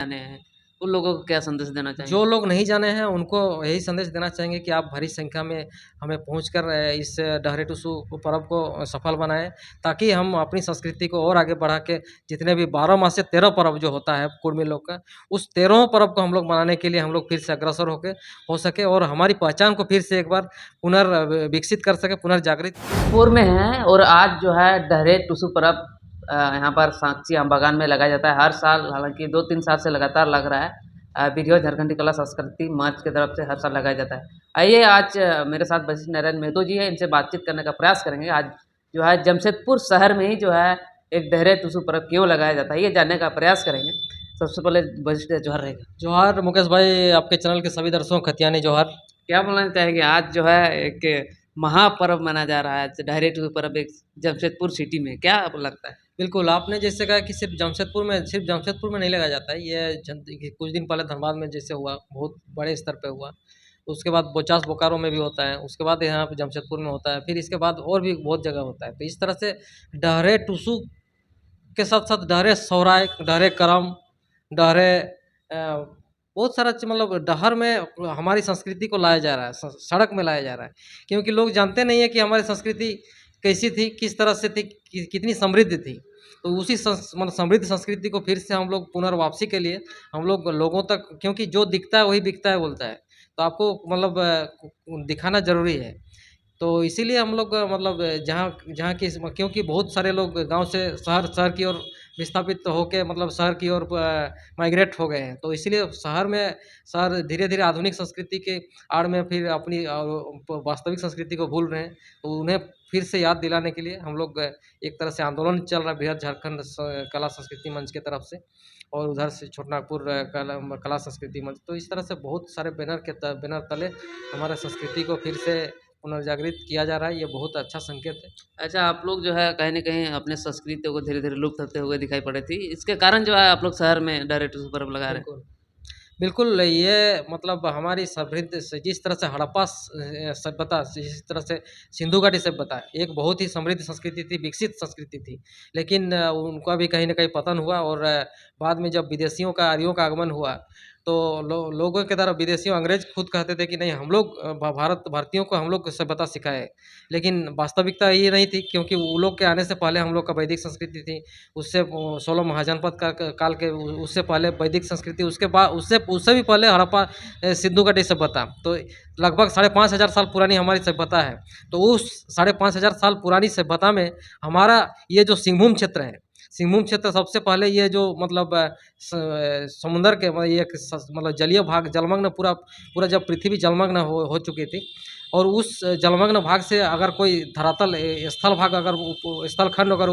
जाने हैं, उन लोगों को क्या संदेश देना चाहेंगे? जो लोग नहीं जाने हैं उनको यही संदेश देना चाहेंगे कि आप भारी संख्या में हमें पहुंचकर इस डहरे टुसु पर्व को सफल बनाएं, ताकि हम अपनी संस्कृति को और आगे बढ़ा के जितने भी 12 माह से 13 पर्व जो होता है कुर्मी लोग का, उस 13 पर्व को हम लोग मनाने के लिए हम लोग फिर से अग्रसर होके हो सके और हमारी पहचान को फिर से एक बार पुनर्विकसित कर सके, पुनर्जागृत। पूर्व में है और आज जो है डहरे टुसु पर्व यहाँ पर साक्षी आम बागान में लगाया जाता है हर साल, हालांकि 2-3 साल से लगातार लग रहा है। वीडियो झारखंडी कला संस्कृति मंच की तरफ से हर साल लगाया जाता है। आइए आज मेरे साथ वशिष्ठ नारायण मेहतो जी है, इनसे बातचीत करने का प्रयास करेंगे। आज जो है जमशेदपुर शहर में ही जो है एक डहरे टुसु पर्व क्यों लगाया जाता है, ये जानने का प्रयास करेंगे। सबसे पहले वशिष्ठ जोहर रहेगा। जोहार मुकेश भाई, आपके चैनल के सभी दर्शकों खतियानी जोहार। क्या बोलना चाहेंगे? आज जो है एक महापर्व मनाया जा रहा है डहरे टुसु पर्व एक जमशेदपुर सिटी में, क्या आपको लगता है? बिल्कुल, आपने जैसे कहा कि सिर्फ जमशेदपुर में नहीं लगाया जाता है, ये कुछ दिन पहले धनबाद में जैसे हुआ, बहुत बड़े स्तर पे हुआ। उसके बाद बोचास बोकारो में भी होता है, उसके बाद यहाँ पे जमशेदपुर में होता है, फिर इसके बाद और भी बहुत जगह होता है। तो इस तरह से डहरे टुसु के साथ-साथ डहरे सोहराय, डहरे करम, डहरे बहुत सारा मतलब डहर में हमारी संस्कृति को लाया जा रहा है, सड़क में लाया जा रहा है। क्योंकि लोग जानते नहीं है कि हमारी संस्कृति कैसी थी, किस तरह से थी, कितनी समृद्ध थी। तो उसी मतलब समृद्ध संस्कृति को फिर से हम लोग पुनर्वापसी के लिए हम लोग लोगों तक, क्योंकि जो दिखता है वही बिकता है बोलता है, तो आपको मतलब दिखाना ज़रूरी है। तो इसीलिए हम लोग मतलब जहाँ जहाँ की, क्योंकि बहुत सारे लोग गांव से शहर की ओर विस्थापित होके मतलब शहर की ओर माइग्रेट हो गए हैं। तो इसीलिए शहर धीरे धीरे आधुनिक संस्कृति के आड़ में फिर अपनी वास्तविक संस्कृति को भूल रहे हैं। तो उन्हें फिर से याद दिलाने के लिए हम लोग एक तरह से आंदोलन चल रहा है बृहद झारखंड कला संस्कृति मंच की तरफ से, और उधर से छोटनागपुर कला संस्कृति मंच। तो इस तरह से बहुत सारे बैनर तले हमारे संस्कृति को फिर से पुनर्जागृत किया जा रहा है। ये बहुत अच्छा संकेत है। अच्छा, आप लोग जो है कहीं न कहीं अपने संस्कृति को धीरे-धीरे लुप्त होते हुए दिखाई पड़े थी। इसके कारण जो है आप लोग शहर में डहरे टुसु पर्व लगा रहे हैं। बिल्कुल, बिल्कुल, ये मतलब हमारी समृद्ध से जिस तरह से हड़प्पा सभ्यता, जिस तरह से सिंधु घाटी सभ्यता एक बहुत ही समृद्ध संस्कृति थी, विकसित संस्कृति थी। लेकिन उनका भी कहीं न कहीं पतन हुआ, और बाद में जब विदेशियों का, आर्यों का आगमन हुआ, तो लोगों की तरह विदेशियों, अंग्रेज खुद कहते थे कि नहीं, हम लोग भारतीयों को हम लोग सभ्यता सिखाए। लेकिन वास्तविकता ये नहीं थी, क्योंकि वो लोग के आने से पहले हम लोग का वैदिक संस्कृति थी। उससे 16 महाजनपद का काल के उससे पहले वैदिक संस्कृति, उसके बाद उससे उससे भी पहले हड़प्पा सिंधु घाटी सभ्यता, तो लगभग 5,500 साल पुरानी हमारी सभ्यता है। तो उस 5,500 साल पुरानी सभ्यता में हमारा ये जो सिंहभूम क्षेत्र है, सिंहभूम क्षेत्र सबसे पहले ये जो मतलब समुंदर के ये मतलब जलीय भाग जलमग्न, पूरा जब पृथ्वी जलमग्न हो चुकी थी, और उस जलमग्न भाग से अगर कोई धरातल स्थल भाग अगर स्थल खंड अगर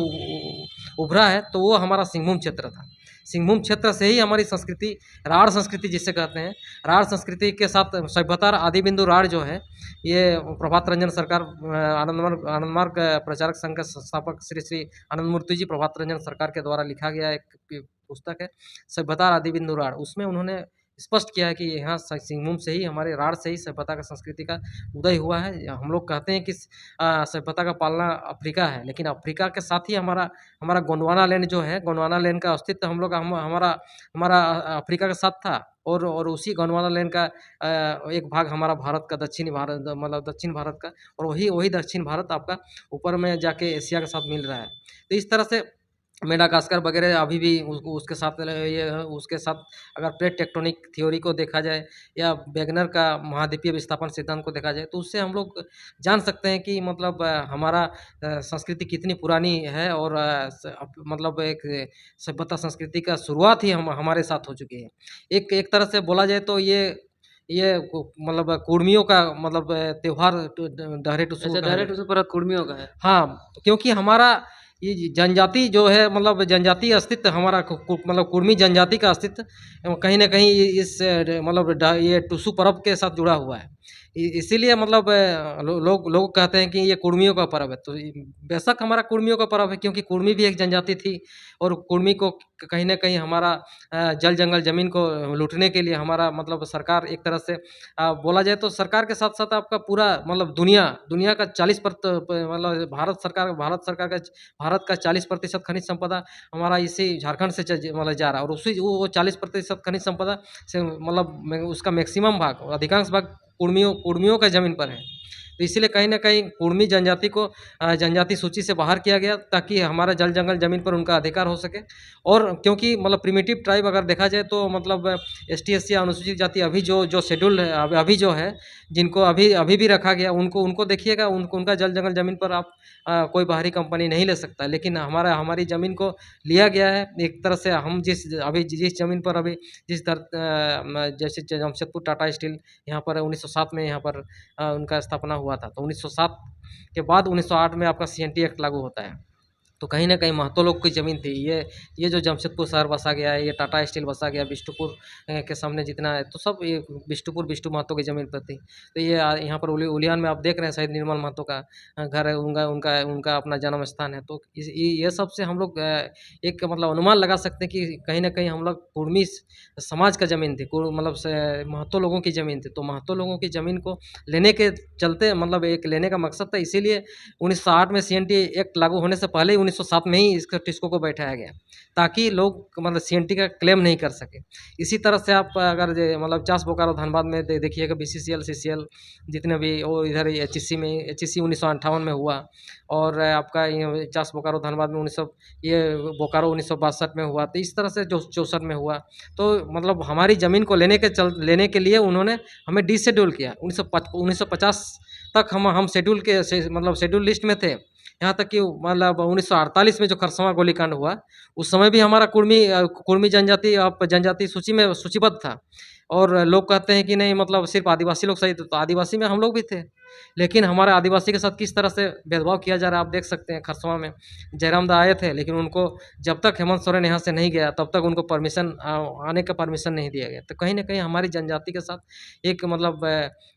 उभरा है, तो वो हमारा सिंहभूम क्षेत्र था। सिंहभूम क्षेत्र से ही हमारी संस्कृति, राढ़ संस्कृति जिसे कहते हैं, राढ़ संस्कृति के साथ सभ्यता आदि बिंदु राढ़ जो है, ये प्रभात रंजन सरकार, आनंद मार्ग प्रचारक संघ के संस्थापक श्री श्री आनंद मूर्ति जी प्रभात रंजन सरकार के द्वारा लिखा गया एक पुस्तक है सभ्यता आदि बिंदु राढ़। उसमें उन्होंने स्पष्ट किया है कि यहाँ सिंहभूम से ही, हमारे राढ़ से ही सभ्यता का, संस्कृति का उदय हुआ है। हम लोग कहते हैं कि सभ्यता का पालना अफ्रीका है, लेकिन अफ्रीका के साथ ही हमारा गोंडवाना लैंड जो है, गोंडवाना लैंड का अस्तित्व हमारा अफ्रीका के साथ था। और उसी गोंडवाना लैंड का एक भाग हमारा भारत का, दक्षिणी भारत मतलब दक्षिण भारत का, और वही दक्षिण भारत आपका ऊपर में जाके एशिया के साथ मिल रहा है। तो इस तरह से मेडागास्कर वगैरह अभी भी उसके साथ अगर प्लेट टेक्टोनिक थ्योरी को देखा जाए, या वेगनर का महाद्वीपीय विस्थापन सिद्धांत को देखा जाए, तो उससे हम लोग जान सकते हैं कि मतलब हमारा संस्कृति कितनी पुरानी है, और मतलब एक सभ्यता संस्कृति का शुरुआत ही हमारे साथ हो चुकी है। एक तरह से बोला जाए तो ये मतलब कुर्मियों का मतलब त्योहार डहरे टुसु अच्छा, डहरे टुसु पर्व कुर्मियों का है। हाँ, क्योंकि हमारा ये जनजाति जो है, मतलब जनजातीय अस्तित्व हमारा मतलब कुर्मी जनजाति का अस्तित्व कहीं न कहीं इस मतलब ये टुसु पर्व के साथ जुड़ा हुआ है। इसीलिए मतलब लोग कहते हैं कि ये कुर्मियों का पर्व है। तो बेशक हमारा कुर्मियों का पर्व है, क्योंकि कुर्मी भी एक जनजाति थी और कुर्मी को कहीं न कहीं हमारा जल जंगल ज़मीन को लूटने के लिए हमारा मतलब सरकार एक तरह से बोला जाए तो सरकार के साथ-साथ आपका पूरा मतलब दुनिया का 40 मतलब भारत का 40% खनिज संपदा हमारा इसी झारखंड से मतलब जा रहा है, और उसी वो 40% खनिज संपदा से मतलब उसका मैक्सिमम भाग, अधिकांश भाग कुर्मियों का ज़मीन पर है। तो इसीलिए कहीं न कहीं कुर्मी जनजाति को जनजाति सूची से बाहर किया गया, ताकि हमारा जल जंगल ज़मीन पर उनका अधिकार हो सके। और क्योंकि मतलब प्रिमिटिव ट्राइब अगर देखा जाए तो मतलब एसटी, एससी या अनुसूचित जाति अभी जो शेड्यूल है, अभी जो है, जिनको अभी अभी भी रखा गया, उनको उनको देखिएगा, उनका जल जंगल ज़मीन पर आप कोई बाहरी कंपनी नहीं ले सकता। लेकिन हमारी ज़मीन को लिया गया है एक तरह से। हम जिस ज़मीन पर अभी जैसे जमशेदपुर टाटा स्टील यहाँ पर 1907 में यहाँ पर उनका स्थापना हुआ था। तो 1907 के बाद 1908 में आपका सीएनटी एक्ट लागू होता है। तो कहीं न कहीं महतो लोग की ज़मीन थी। ये जो जमशेदपुर शहर बसा गया है, ये टाटा स्टील बसा गया, बिष्टुपुर के सामने जितना है, तो सब ये बिष्टु महतो की ज़मीन पर थी। तो ये यहाँ पर उलियान में आप देख रहे हैं शहीद निर्मल महतो का घर है, उनका उनका अपना जन्म स्थान है। तो ये सब से हम लोग एक मतलब अनुमान लगा सकते हैं कि कहीं न कहीं हम लोग कुर्मी समाज का ज़मीन थी, मतलब महतो लोगों की ज़मीन थी। तो महतो लोगों की ज़मीन को लेने के चलते मतलब एक लेने का मकसद था, इसीलिए 1908 में सीएनटी एक्ट लागू होने से पहले ही 1907 में ही इसको टिस्को को बैठाया गया, ताकि लोग मतलब सीएनटी का क्लेम नहीं कर सके। इसी तरह से आप अगर मतलब चास बोकारो धनबाद में देखिएगा, बीसीसीएल, सीसीएल जितने भी, और इधर एचईसी में, एचईसी 1958 में हुआ, और आपका ये चास बोकारो धनबाद में ये बोकारो 1962 में हुआ। तो इस तरह से जो 64 में हुआ। तो मतलब हमारी ज़मीन को लेने के लिए उन्होंने हमें डीशेड्यूल किया। 1950 तक हम शेड्यूल के मतलब शेड्यूल लिस्ट में थे। यहाँ तक कि मतलब 1948 में जो खरसवां गोलीकांड हुआ, उस समय भी हमारा कुर्मी जनजाति सूची में सूचीबद्ध था। और लोग कहते हैं कि नहीं मतलब सिर्फ आदिवासी लोग सही थे, तो आदिवासी में हम लोग भी थे। लेकिन हमारे आदिवासी के साथ किस तरह से भेदभाव किया जा रहा है आप देख सकते हैं। खरसवां में जयराम दा आए थे, लेकिन उनको जब तक हेमंत सोरेन यहाँ से नहीं गया, तब तक उनको आने का परमिशन नहीं दिया गया। तो कहीं न कहीं हमारी जनजाति के साथ एक मतलब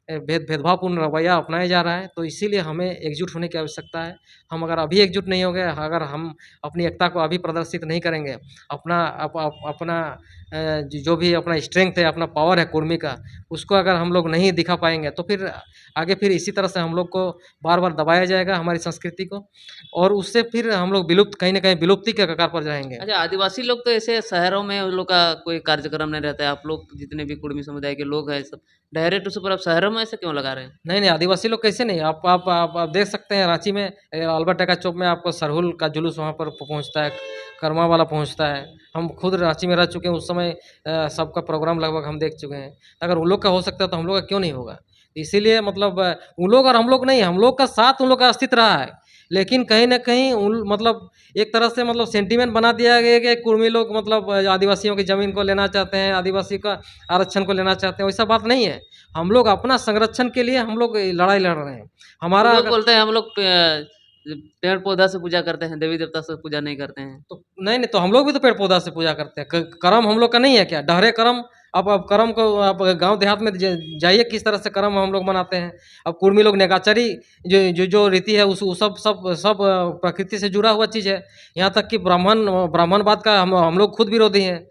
भेदभावपूर्ण रवैया अपनाया जा रहा है। तो इसीलिए हमें एकजुट होने की आवश्यकता है। हम अगर अभी एकजुट नहीं होंगे, अगर हम अपनी एकता को अभी प्रदर्शित नहीं करेंगे, अपना जो भी अपना स्ट्रेंथ है, अपना पावर है कुर्मी का, उसको अगर हम लोग नहीं दिखा पाएँगे, तो फिर आगे फिर इसी तरह से हम लोग को बार-बार दबाया जाएगा, हमारी संस्कृति को, और उससे फिर हम लोग कहीं न कहीं विलुप्ति के कगार पर जाएँगे। अच्छा, आदिवासी लोग तो ऐसे शहरों में उन लोग का कोई कार्यक्रम नहीं रहता है। आप लोग जितने भी कुर्मी समुदाय के लोग हैं सब डायरेक्ट उस पर आप शहरों में ऐसे क्यों लगा रहे हैं? नहीं, नहीं, आदिवासी लोग कैसे नहीं, आप देख सकते हैं रांची में अल्बर्ट एक्का चौक में आपको सरहुल का जुलूस वहाँ पर पहुँचता है, कर्मा वाला पहुँचता है। हम खुद रांची में रह चुके हैं, उस समय सबका प्रोग्राम लगभग हम देख चुके हैं। अगर उन लोग का हो सकता है तो हम लोग का क्यों नहीं होगा? इसीलिए मतलब उन लोग और हम लोग नहीं, हम लोग का साथ उन लोग का अस्तित्व रहा है। लेकिन कहीं न कहीं उन मतलब एक तरह से मतलब सेंटीमेंट बना दिया गया है कि कुर्मी लोग मतलब आदिवासियों की ज़मीन को लेना चाहते हैं, आदिवासी का आरक्षण को लेना चाहते हैं, वैसा बात नहीं है। हम लोग अपना संरक्षण के लिए हम लोग लड़ाई लड़ रहे हैं। हमारा लोग अगर बोलते हैं हम लोग पेड़-पौधा से पूजा करते हैं, देवी-देवता से पूजा नहीं करते हैं। तो नहीं, नहीं, तो हम लोग भी तो पेड़-पौधा से पूजा करते हैं। क कर्म हम लोग का नहीं है क्या? डहरे कर्म। अब कर्म को आप गाँव देहात में जाइए, किस तरह से कर्म हम लोग मनाते हैं। अब कुर्मी लोग नेगाचरी जो रीति है उस सब सब सब प्रकृति से जुड़ा हुआ चीज़ है। यहाँ तक कि ब्राह्मणवाद का हम लोग खुद विरोधी हैं।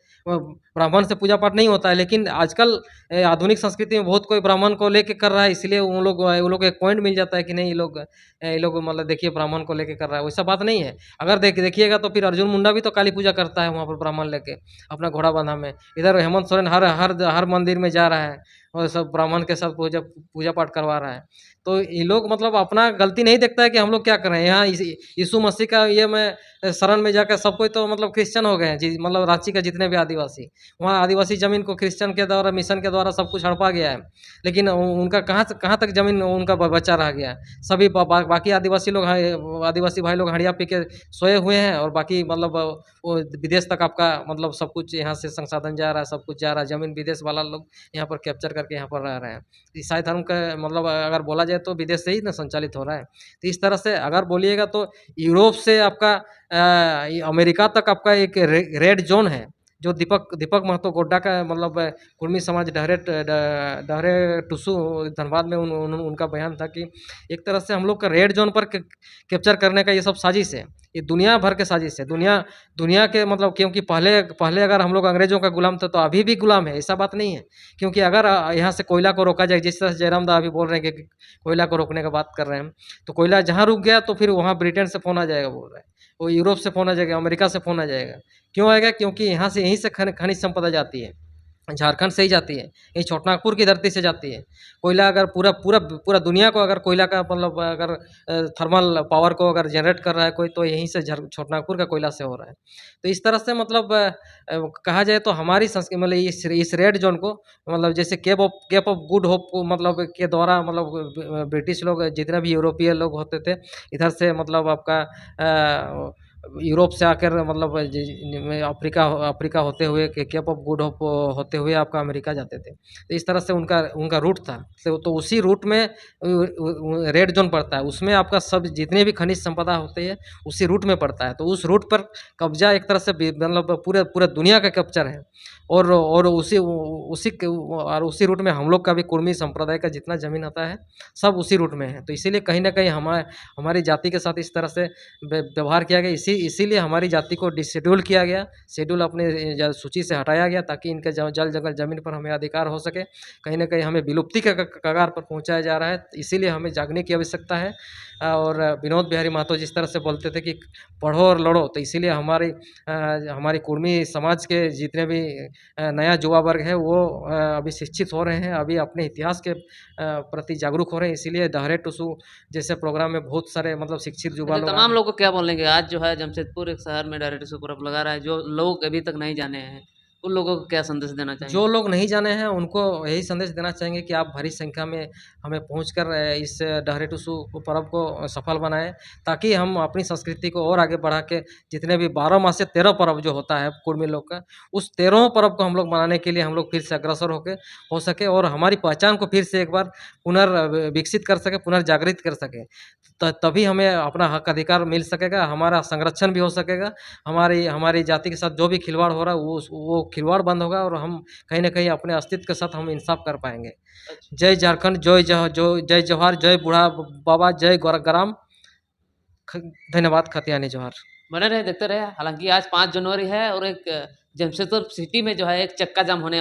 ब्राह्मण से पूजा पाठ नहीं होता है, लेकिन आजकल आधुनिक संस्कृति में बहुत कोई ब्राह्मण को लेके कर रहा है, इसलिए उन लोग को एक पॉइंट मिल जाता है कि नहीं, ये लोग मतलब देखिए ब्राह्मण को लेके कर रहा है, वैसा बात नहीं है। अगर देखिएगा तो फिर अर्जुन मुंडा भी तो काली पूजा करता है वहाँ पर ब्राह्मण लेके, अपना घोड़ा बांधा में। इधर हेमंत सोरेन हर मंदिर में जा रहा है और सब ब्राह्मण के साथ पूजा पाठ करवा रहा है। तो ये लोग मतलब अपना गलती नहीं देखता है कि हम लोग क्या कर रहे हैं। यहाँ यीशु मसीह का ये मैं शरण में जाकर सब कोई तो मतलब क्रिश्चियन हो गए हैं जी, मतलब रांची के जितने भी आदिवासी, वहाँ आदिवासी ज़मीन को क्रिश्चियन के द्वारा, मिशन के द्वारा सब कुछ हड़पा गया है। लेकिन उनका कहाँ तक ज़मीन उनका बचा रह गया है। सभी बाकी आदिवासी भाई लोग हड़िया पी के सोए हुए हैं, और बाकी मतलब वो विदेश तक आपका मतलब सब कुछ यहाँ से संसाधन जा रहा है, सब कुछ जा रहा है। ज़मीन विदेश वाला लोग यहाँ पर कैप्चर करके यहाँ पर रह रहे हैं। ईसाई धर्म का मतलब अगर बोला जाए तो विदेश से ही ना संचालित हो रहा है। तो इस तरह से अगर बोलिएगा तो यूरोप से आपका अमेरिका तक आपका एक रेड जोन है, जो दीपक दीपक महतो गोड्डा का मतलब कुर्मी समाज डहरे टुसू धनबाद में उनका बयान था कि एक तरह से हम लोग का रेड जोन पर कैप्चर करने का ये सब साजिश है। ये दुनिया भर के साजिश है। दुनिया के मतलब क्योंकि पहले पहले अगर हम लोग अंग्रेजों का गुलाम थे तो अभी भी गुलाम है, ऐसा बात नहीं है। क्योंकि अगर यहाँ से कोयला को रोका जाए, जिस तरह से जयराम दा अभी बोल रहे हैं कि कोयला को रोकने की बात कर रहे हैं, तो कोयला जहाँ रुक गया तो फिर वहाँ ब्रिटेन से फ़ोन आ जाएगा बोल रहे हैं, वो यूरोप से फ़ोन आ जाएगा, अमेरिका से फ़ोन आ जाएगा। क्यों आएगा? क्योंकि यहाँ से यहीं से खनिज संपदा जाती है, झारखंड से ही जाती है, यही छोटनागपुर की धरती से जाती है। कोयला अगर पूरा पूरा पूरा दुनिया को अगर कोयला का मतलब अगर थर्मल पावर को अगर जनरेट कर रहा है कोई, तो यहीं से छोटनागपुर का कोयला से हो रहा है। तो इस तरह से मतलब कहा जाए तो हमारी मतलब इस रेड जोन को मतलब जैसे केप ऑफ गुड होप को मतलब के द्वारा मतलब ब्रिटिश लोग जितने भी यूरोपीय लोग होते थे इधर से मतलब आपका यूरोप से आकर मतलब अफ्रीका अफ्रीका होते हुए केप ऑफ गुड होप होते हुए आपका अमेरिका जाते थे। तो इस तरह से उनका उनका रूट था। तो उसी रूट में रेड जोन पड़ता है, उसमें आपका सब जितने भी खनिज संपदा होती है उसी रूट में पड़ता है। तो उस रूट पर कब्जा एक तरह से मतलब पूरे पूरे दुनिया का कैप्चर है। और उसी रूट में हम लोग का भी कुर्मी संप्रदाय का जितना ज़मीन आता है सब उसी रूट में है। तो इसीलिए कहीं न कहीं हमारी जाति के साथ इस तरह से व्यवहार किया गया। इसीलिए हमारी जाति को डिशेड्यूल किया गया, शेड्यूल अपने सूची से हटाया गया ताकि इनके जल जंगल ज़मीन पर हमें अधिकार हो सके। कहीं न कहीं हमें विलुप्ति के कगार पर पहुँचाया जा रहा है, इसीलिए हमें जागने की आवश्यकता है। और विनोद बिहारी महतो जिस तरह से बोलते थे कि पढ़ो और लड़ो, तो इसीलिए हमारी कुर्मी समाज के जितने भी नया युवा वर्ग है वो अभी शिक्षित हो रहे हैं, अभी अपने इतिहास के प्रति जागरूक हो रहे हैं। इसीलिए डहरे टुसू जैसे प्रोग्राम में बहुत सारे मतलब शिक्षित युवा अच्छा, लोग तमाम लोगों को क्या बोलेंगे? आज जो है जमशेदपुर एक शहर में डायरेक्ट सुपर अप लगा रहा है, जो लोग अभी तक नहीं जाने हैं, उन लोगों को क्या संदेश देना जो चाहेंगे? लोग नहीं जाने हैं उनको यही संदेश देना चाहेंगे कि आप भारी संख्या में हमें पहुंचकर इस डहरे टुसू पर्व को सफल बनाएं, ताकि हम अपनी संस्कृति को और आगे बढ़ा के जितने भी 12 माह से 13 पर्व जो होता है कुर्मी लोग का, उस 13 पर्व को हम लोग मनाने के लिए हम लोग फिर से अग्रसर हो सके और हमारी पहचान को फिर से एक बार विकसित कर सके, पुनर्जागृत कर सके। तभी हमें अपना हक अधिकार मिल सकेगा, हमारा संरक्षण भी हो सकेगा, हमारी हमारी जाति के साथ जो भी खिलवाड़ हो रहा है वो खिलवाड़ बंद होगा और हम कहीं न कहीं अपने अस्तित्व के साथ हम इंसाफ कर पाएँगे। अच्छा। जय झारखंड, जय जवाहर, जय बूढ़ा बाबा, जय गौराग्राम। ख धन्यवाद, खतियानी जोहार। बने रहे, देखते रहे। हालाँकि आज 5 जनवरी है और एक जमशेदपुर सिटी में जो है एक चक्का जाम होने